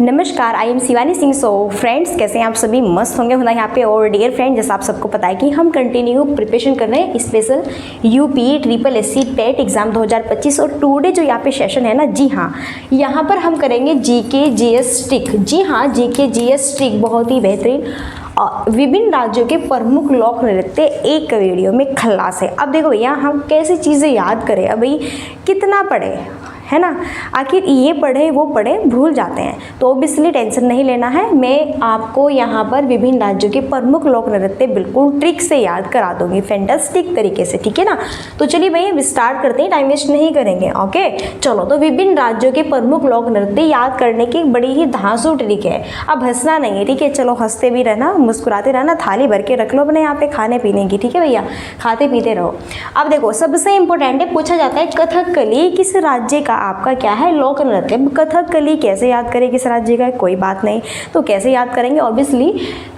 नमस्कार, I am Shivani Singh. So friends, कैसे हैं आप सभी? मस्त होंगे होना यहाँ पे। और डियर फ्रेंड, जैसा आप सबको पता है कि हम कंटिन्यू प्रिपरेशन कर रहे हैं special UP triple SC TET exam 2025। और टुडे जो यहाँ पे सेशन है ना, जी हाँ, यहाँ पर हम करेंगे जीके जीएस ट्रिक। जी हाँ, जीके जीएस ट्रिक बहुत ही बेहतरीन विभिन्न राज्यों के प्रमुख लोक नृत्य एक वीडियो में खल्लास है। अब देखो भैया, हम कैसी चीज़ें याद करें? अब भाई कितना पढ़े, है ना, आखिर ये पढ़े वो पढ़े भूल जाते हैं। तो ऑब्वियसली टेंशन नहीं लेना है, मैं आपको यहाँ पर विभिन्न राज्यों के प्रमुख लोक नृत्य बिल्कुल ट्रिक से याद करा दूंगी, फैंटास्टिक तरीके से, ठीक है ना। तो चलिए भाई स्टार्ट करते हैं, टाइम वेस्ट नहीं करेंगे। ओके चलो, तो विभिन्न राज्यों के प्रमुख लोक नृत्य याद करने की बड़ी ही धांसू ट्रिक है। अब हंसना नहीं है, ठीक है, चलो हंसते भी रहना, मुस्कुराते रहना, थाली भर के रख लो अपने यहाँ पे खाने पीने की, ठीक है भैया, खाते पीते रहो। अब देखो, सबसे इंपॉर्टेंट है, पूछा जाता है कथकली किस राज्य का आपका क्या है लोक नृत्य। कथकली कैसे याद करें किस राज्य का है? कोई बात नहीं, तो कैसे याद करेंगे? ऑब्वियसली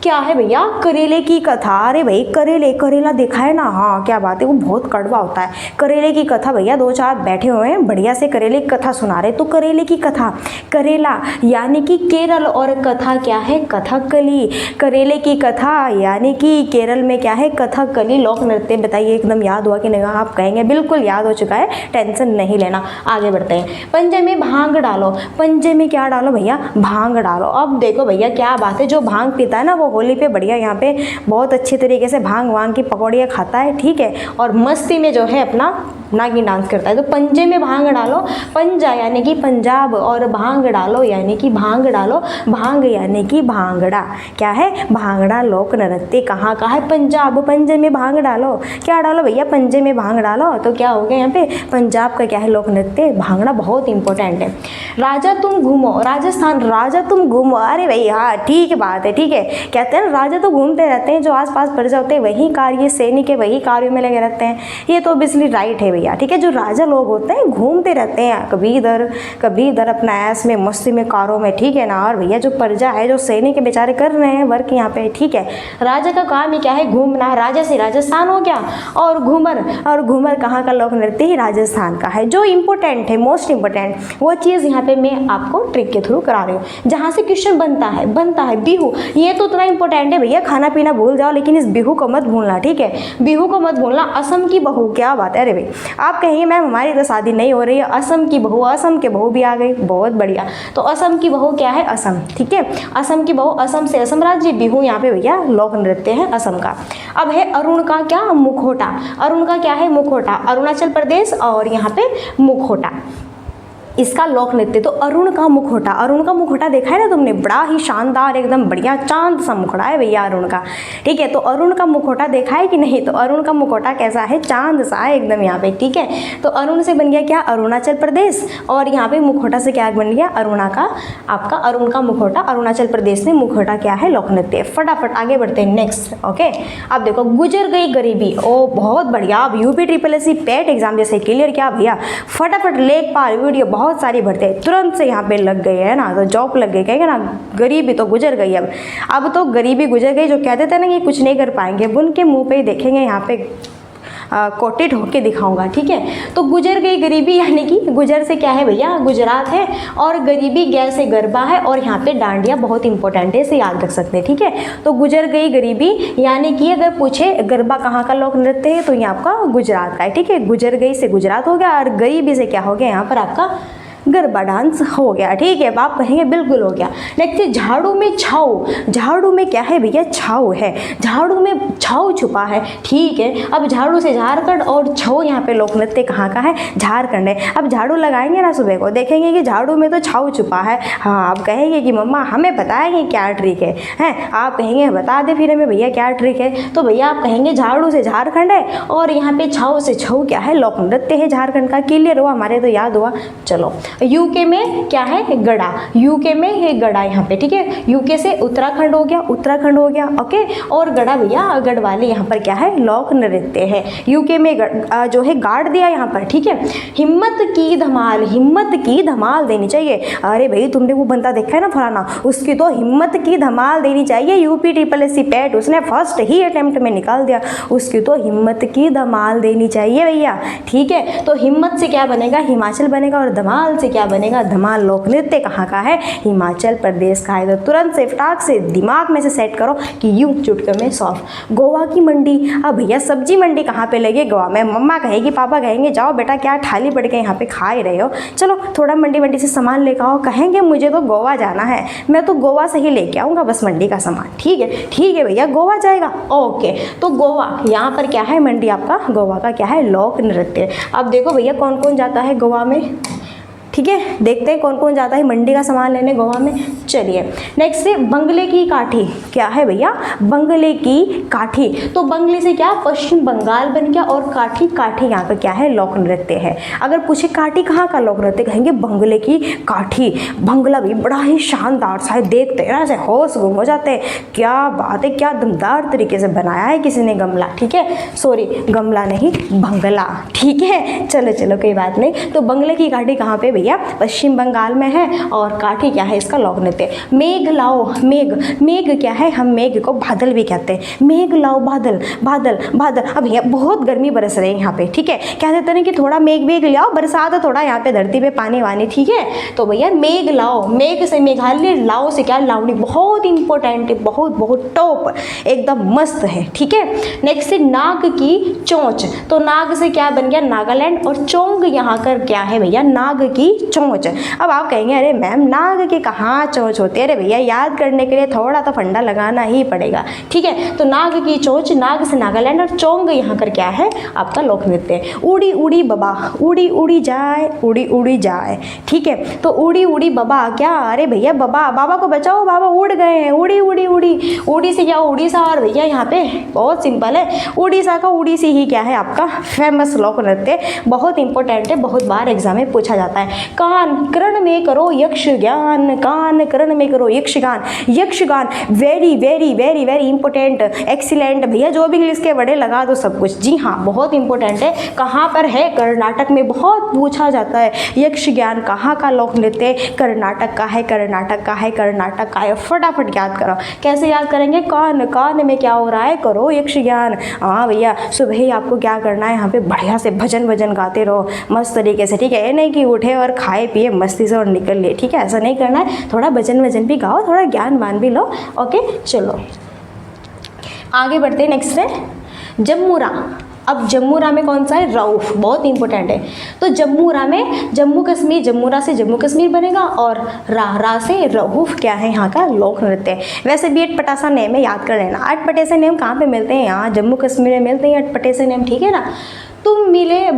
क्या है भैया, करेले की कथा। अरे भाई करेला देखा है ना? हाँ, क्या बात है, वो बहुत कड़वा होता है। करेले की कथा भैया, दो चार बैठे हुए हैं बढ़िया से करेले की कथा सुना रहे, तो करेले की कथा, करेला यानी कि केरल, और कथा क्या है? कथकली। करेले की कथा यानी कि केरल में क्या है? कथकली लोक नृत्य। बताइए एकदम याद हुआ कि नहीं? आप कहेंगे बिल्कुल याद हो चुका है, टेंशन नहीं लेना। आगे बढ़ते हैं। पंजे में भांग डालो। पंजे में क्या डालो भैया? भांग डालो। अब देखो भैया क्या बात है, जो भांग पीता है ना वो होली पे बढ़िया यहाँ पे बहुत अच्छी तरीके से भांग वांग की पकौड़ियाँ खाता है, ठीक है, और मस्ती में जो है अपना नागिन डांस करता है। तो पंजे में भांग डालो, पंजा यानी कि पंजाब, और भांग डालो यानी कि भांग डालो, भांग यानी कि भांगड़ा। क्या है? भांगड़ा लोक नृत्य कहाँ का है? पंजाब। पंजे में भांग डालो, क्या डालो भैया? पंजे में भांग डालो। तो क्या हो गया यहाँ पे? पंजाब का क्या है लोक नृत्य? भांगड़ा। बहुत इंपॉर्टेंट है। राजा तुम घूमो, राजस्थान। राजा तुम घूमो, अरे भाई हाँ ठीक बात है, ठीक है, कहते हैं राजा तो घूमते रहते हैं, जो आसपास प्रजा होते हैं वही कार्य, सैनिक है वही कार्यों में लगे रहते हैं। ये तो ऑब्वियसली राइट है भैया, ठीक है। जो राजा लोग होते हैं घूमते रहते हैं, कभी इधर अपना ऐस में मस्ती में कारों में, ठीक है ना। और भैया जो प्रजा है, जो सैनिक बेचारे कर रहे हैं वर्क यहाँ पे, ठीक है, राजा का काम ही क्या है? घूमना। राजा से राजस्थान हो गया। और घूमर कहाँ का लोक नृत्य? ही राजस्थान का है। जो इंपॉर्टेंट है, मोस्ट इंपॉर्टेंट वो चीज़ यहाँ पे मैं आपको ट्रिक के थ्रू करा रही हूँ, जहाँ से क्वेश्चन बनता है बिहू। ये तो उतना इंपॉर्टेंट है भैया, खाना पीना भूल जाओ लेकिन इस बिहू को मत भूलना, ठीक है, बिहू को मत भूलना। असम की बहू, क्या बात है। अरे भाई आप कहेंगे मैम हमारी तो शादी नहीं हो रही है, असम की बहू, असम के बहू भी आ गई, बहुत बढ़िया। तो असम की बहू क्या है? असम, ठीक है, असम की बहू, असम से असम राज्य, बिहू यहाँ पे भैया लोक नृत्य है असम का। अब है अरुण का क्या? मुखौटा। अरुण का क्या है? मुखौटा, अरुणाचल प्रदेश, और यहाँ पे मुखौटा इसका लोक नृत्य। तो अरुण का मुखौटा, अरुण का मुखौटा देखा है ना तुमने? बड़ा ही शानदार, एकदम बढ़िया चांद सा मुखौटा है भैया अरुण का, ठीक है। तो अरुण का मुखौटा देखा है कि नहीं? तो अरुण का मुखौटा कैसा है? चांद सा है एकदम यहाँ पे, ठीक है। तो अरुण से बन गया क्या? अरुणाचल प्रदेश, और यहाँ पे मुखौटा से क्या बन गया? अरुणा का, आपका अरुण का मुखौटा, अरुणाचल प्रदेश में मुखौटा क्या है? लोक नृत्य। फटाफट आगे बढ़ते हैं नेक्स्ट। ओके, अब देखो, गुजर गई गरीबी। ओ बहुत बढ़िया, अब यूपी ट्रिपल एससी पेट एग्जाम जैसे क्लियर क्या भैया, फटाफट लेखपाल वीडियो बहुत सारी भरते हैं, तुरंत से यहाँ पे लग गए है ना, तो जॉब लग गई, कहेंगे ना गरीबी तो गुजर गई। अब तो गरीबी गुजर गई, जो कहते थे ना कि कुछ नहीं कर पाएंगे, उनके मुंह पे ही देखेंगे यहाँ पे कोटेड होके दिखाऊंगा, ठीक है। तो गुजर गई गरीबी यानी कि गुजर से क्या है भैया? गुजरात है, और गरीबी गैर से गरबा है, और यहाँ पे डांडिया बहुत इंपॉर्टेंट है, इसे याद रख सकते हैं, ठीक है। तो गुजर गई गरीबी यानी कि अगर पूछे गरबा कहाँ का लोक नृत्य है, तो ये आपका गुजरात का है, ठीक है। गुजर गई से गुजरात हो गया, और गरीबी से क्या हो गया? यहाँ पर आपका गरबा डांस हो गया, ठीक है। आप कहेंगे बिल्कुल हो गया। नेक्स्ट, झाड़ू में छाऊ। झाड़ू में क्या है भैया? छाऊ है, झाड़ू में छाऊ छुपा है, ठीक है। अब झाड़ू से झारखंड, और छाऊ यहाँ पे लोक नृत्य कहाँ का है? झारखंड है। अब झाड़ू लगाएंगे ना सुबह को, देखेंगे कि झाड़ू में तो छाऊ छुपा है। हाँ, आप कहेंगे कि मम्मा हमें बताएंगे क्या ट्रिक है, हैं? आप कहेंगे बता दे फिर हमें भैया क्या ट्रिक है। तो भैया आप कहेंगे झाड़ू से झारखंड है, और यहाँ पे छाऊ से छऊ क्या है? लोक नृत्य है झारखंड का। क्लियर हुआ? हमारे तो याद हुआ। चलो, यूके में क्या है? गड़ा। यूके में है गड़ा यहाँ पे, ठीक है। यूके से उत्तराखंड हो गया, उत्तराखंड हो गया, ओके। और गड़ा भैया गढ़वाली यहाँ पर क्या है? लोक नृत्य है। यूके में जो है गाड़ दिया यहाँ पर, ठीक है। हिम्मत की धमाल, हिम्मत की धमाल देनी चाहिए। अरे भाई तुमने वो बंदा देखा है ना फलाना, उसकी तो हिम्मत की धमाल देनी चाहिए। यूपी ट्रिपल एससी पेट उसने फर्स्ट ही अटेम्प्ट में निकाल दिया, उसकी तो हिम्मत की धमाल देनी चाहिए भैया, ठीक है। तो हिम्मत से क्या बनेगा? हिमाचल बनेगा, और धमाल से क्या बनेगा, धमाल। लोक नृत्य कहाँ का है, हिमाचल प्रदेश का है। तो तुरंत से फटाक से दिमाग में से सेट करो कि यूं चुटके में सॉल्व। गोवा की मंडी, अब भैया सब्जी मंडी कहाँ पे लगी, गोवा में। मम्मा कहेगी, पापा कहेंगे जाओ बेटा क्या थाली पड़ के यहाँ पे खा ही रहे हो, चलो थोड़ा मंडी से सामान लेकर आओ। कहेंगे मुझे तो गोवा जाना है, मैं तो गोवा से ही लेके आऊँगा बस मंडी का सामान। ठीक है भैया, गोवा जाएगा, ओके। तो गोवा यहाँ पर क्या है, मंडी आपका गोवा का क्या है, लोक नृत्य। अब देखो भैया कौन कौन जाता है गोवा में, ठीक है, देखते हैं कौन कौन जाता है मंडी का सामान लेने गोवा में। चलिए नेक्स्ट है बंगले की काठी। क्या है भैया, बंगले की काठी। तो बंगले से क्या पश्चिम बंगाल बन गया, और काठी यहाँ का क्या है, लोक नृत्य है। अगर पूछे काठी कहाँ का लोक नृत्य, कहेंगे बंगले की काठी। बंगला भी बड़ा ही शानदार सा है, देखते हैं ऐसे होश गुम हो जाते हैं, क्या बात है, क्या दमदार तरीके से बनाया है किसी ने गमला। ठीक है, सॉरी गमला नहीं बंगला, ठीक है, चलो कोई बात नहीं। तो बंगले की काठी कहाँ पे भैया, पश्चिम बंगाल में है, और काठी क्या है, इसका लोक नृत्य। मेघ लाओ, मेघ क्या है, हम मेघ को बादल भी कहते हैं। मेघ लाओ, बादल। अब भैया बहुत गर्मी बरस रही है यहाँ पे, ठीक है, कह देते हैं कि थोड़ा मेघ ले आओ, बरसात थोड़ा यहाँ पे धरती पे पानी वानी, ठीक है। तो भैया मेघ लाओ, मेघ से मेघालय, लाओ से क्या, लावणी। बहुत इंपॉर्टेंट है, बहुत टॉप, एकदम मस्त है, ठीक है। नेक्स्ट है नाग की चोंच। तो नाग से क्या बन गया, नागालैंड, और चोंग यहाँ कर क्या है भैया, नाग की चोंच। अब आप कहेंगे अरे मैम नाग की कहाँ चोंच होती है, अरे भैया याद करने के लिए थोड़ा तो फंडा लगाना ही पड़ेगा, ठीक है। तो नाग की चोंच, नाग से नागालैंड, और चोंग यहाँ कर क्या है, आपका लोक नृत्य। उड़ी उड़ी बबा, उड़ी जाए, ठीक है। तो उड़ी बबा क्या, अरे भैया बाबा को बचाओ, बाबा उड़ गए हैं, उड़ी से क्या, उड़ीसा। और भैया यहाँ पे बहुत सिंपल है, उड़ीसा का उड़ीसी ही क्या है, आपका फेमस लोक नृत्य, बहुत इंपॉर्टेंट है, बहुत बार एग्जाम में पूछा जाता है। कान करण में करो यक्ष ज्ञान, कान करण में करो यक्षगान, वेरी इंपॉर्टेंट, एक्सीलेंट। भैया जो भी इंग्लिश के वर्ड लगा दो सब कुछ, जी हाँ बहुत इंपॉर्टेंट है। कहाँ पर है, कर्नाटक में, बहुत पूछा जाता है। यक्ष ज्ञान कहाँ का लोक नृत्य, कर्नाटक का है। फटाफट याद करो, कैसे याद करेंगे, कान में क्या हो रहा है, करो यक्ष ज्ञान। हाँ भैया सुबह ही आपको क्या करना है, यहाँ पे बढ़िया से भजन गाते रहो मस्त तरीके से, ठीक है। ये नहीं कि उठे और खाए पिए मस्ती से और निकल लिए, ठीक है, ऐसा नहीं करना है। थोड़ा भजन भी गाओ, थोड़ा ज्ञान मान भी लो, ओके। चलो आगे बढ़ते हैं। नेक्स्ट है जम्मूरा। अब जम्मूरा में कौन सा है, रऊफ, बहुत इंपॉर्टेंट है। तो जम्मूरा में जम्मू कश्मीर, जम्मूरा से जम्मू कश्मीर बनेगा, और रा से रऊफ क्या है, यहाँ का लोक नृत्य। वैसे भी अटपटा नेम है, याद कर लेना। अटपटे से नेम कहाँ पे मिलते हैं, यहाँ जम्मू कश्मीर में मिलते हैं अटपटे से नेम, ठीक है ना। तुम मिले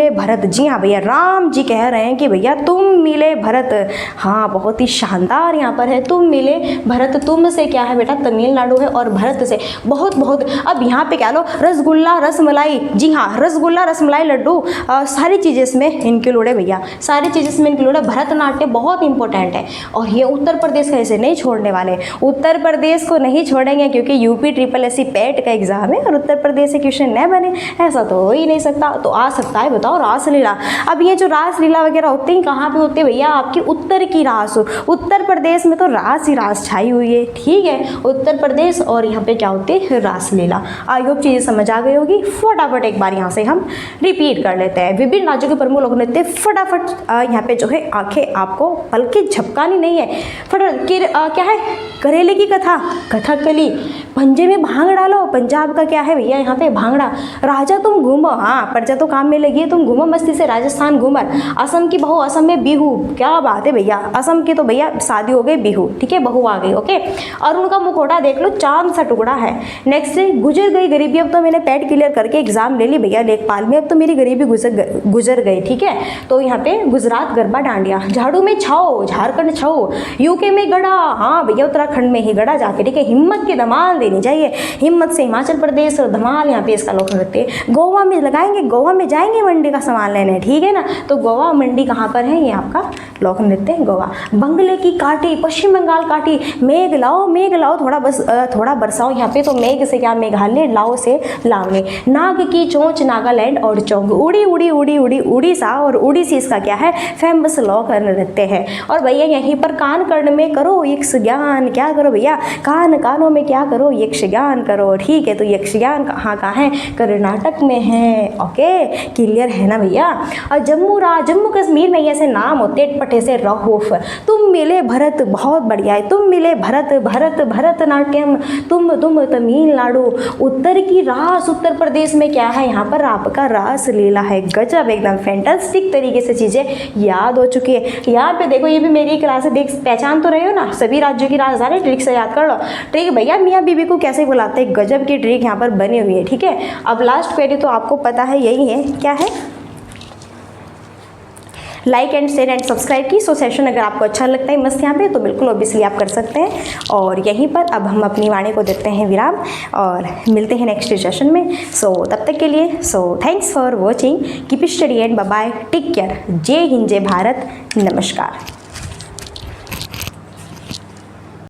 भरत, जी हाँ भैया, राम जी कह रहे हैं कि भैया तुम मिले भरत। हाँ बहुत ही शानदार यहाँ पर है, तुम मिले भरत। तुम से क्या है बेटा, तमिलनाडु है, और भरत से बहुत। अब यहाँ पे क्या लो, रसगुल्ला रसमलाई, जी हाँ रसगुल्ला रसमलाई लड्डू, सारी चीज़ें इसमें इंक्लूड है भैया, सारी चीज़ें इसमें इंक्लूड है। भरतनाट्यम बहुत इंपॉर्टेंट है, और ये उत्तर प्रदेश का ऐसे नहीं छोड़ने वाले, उत्तर प्रदेश को नहीं छोड़ेंगे, क्योंकि UP SSC पेट का एग्जाम है, और उत्तर प्रदेश से क्वेश्चन न बने ऐसा हो ही नहीं सकता। तो आ सकता है, बताओ रासलीला। अब ये जो रासलीला वगैरह होती है कहाँ पे होती है भैया, आपकी उत्तर की रास, उत्तर प्रदेश में तो रास ही रास छाई हुई है, ठीक है, उत्तर प्रदेश, और यहाँ पे क्या होती है, रासलीला। आई होप चीज़ें समझ आ गई होगी। फटाफट एक बार यहाँ से हम रिपीट कर लेते हैं। विभिन्न राज्यों के प्रमुख लोक नृत्य, फटाफट यहाँ पे जो है आंखें आपको पलके झपकानी नहीं है, फटाफट। क्या है, करेले की कथा, कथकली। पंजे में भांग डालो, पंजाब का क्या है भैया, यहाँ पे भांगड़ा। राजा तुम घूमो, हाँ प्रजा तो काम में लगी है, तुम घूमो मस्ती से राजस्थान घूमर। असम की बहू, असम में बिहू, क्या बात है भैया, असम की तो भैया शादी हो गई, बिहू, ठीक है, बहू आ गई, ओके। और उनका मुखौटा देख लो, चांद सा टुकड़ा है। नेक्स्ट है गुजर गई गरीबी। अब तो मैंने पेट क्लियर करके एग्जाम ले ली भैया लेखपाल में, अब तो मेरी गरीबी गुजर गई, ठीक है। तो यहाँ पे गुजरात गरबा डांडिया। झाड़ू में छाओ, झारखंड छाओ। यूके में गड़ा, हाँ भैया उत्तराखंड में ही गड़ा जाके, ठीक है। हिम्मत की धमाल देनी चाहिए, हिम्मत से हिमाचल प्रदेश, और धमाल यहाँ पे इसका लोक नृत्य। गोवा में लगाएंगे, गोवा में जाएंगे मंडी का सामान लेने, ठीक है ना। तो गोवा मंडी कहाँ पर है, ये आपका लोक नृत्य गोवा। बंगले की काटी, पश्चिम बंगाल काटी। मेघ लाओ, थोड़ा बरसाओ यहाँ पे। तो मेघ से क्या, मेघालय, लाओ से लावणी। नाग की चोंच, नागालैंड, और चोंग। उड़ी उड़ीसा, और उड़ीसी इसका क्या है, फेमस लोक नृत्य है। और भैया यहीं पर कान कर्ण में करो यक्ष ज्ञान, क्या करो भैया, कानों में क्या करो, यक्ष ज्ञान करो, ठीक है। तो यक्ष ज्ञान कहाँ का है, कर्नाटक में में हैं। ओके, क्लियर है ना भैया। और जम्मू कश्मीर में ऐसे नाम होते अटपटे से रऊफ, तुम मिले भरत, बहुत बढ़िया है, तुम मिले भरत, भरतनाट्यम, तुम तमिलनाडु, उत्तर की रास, उत्तर प्रदेश में क्या है, यहाँ पर आपका रास लीला है। गजब, एकदम फैंटास्टिक तरीके से चीज़ें याद हो चुकी है। यहाँ पे देखो, ये भी मेरी क्लास है, देख पहचान तो रहे हो ना, सभी राज्यों की राजधानी ट्रिक से याद कर लो। ट्रिक भैया मियाँ बीबी को कैसे बुलाते हैं, गजब की ट्रिक यहाँ पर बनी हुई है। ठीक है, अब लास्ट क्वेरी तो आपको पता है, यही है, क्या है, like and share and subscribe की। सो सेशन अगर आपको अच्छा लगता है मस्त यहाँ पे, तो बिल्कुल ऑब्वियसली आप कर सकते हैं। और यहीं पर अब हम अपनी वाणी को देते हैं विराम और मिलते हैं नेक्स्ट सेशन में। सो तब तक के लिए thanks for watching, keep study and bye bye, take care, जय हिंद, जय भारत, नमस्कार।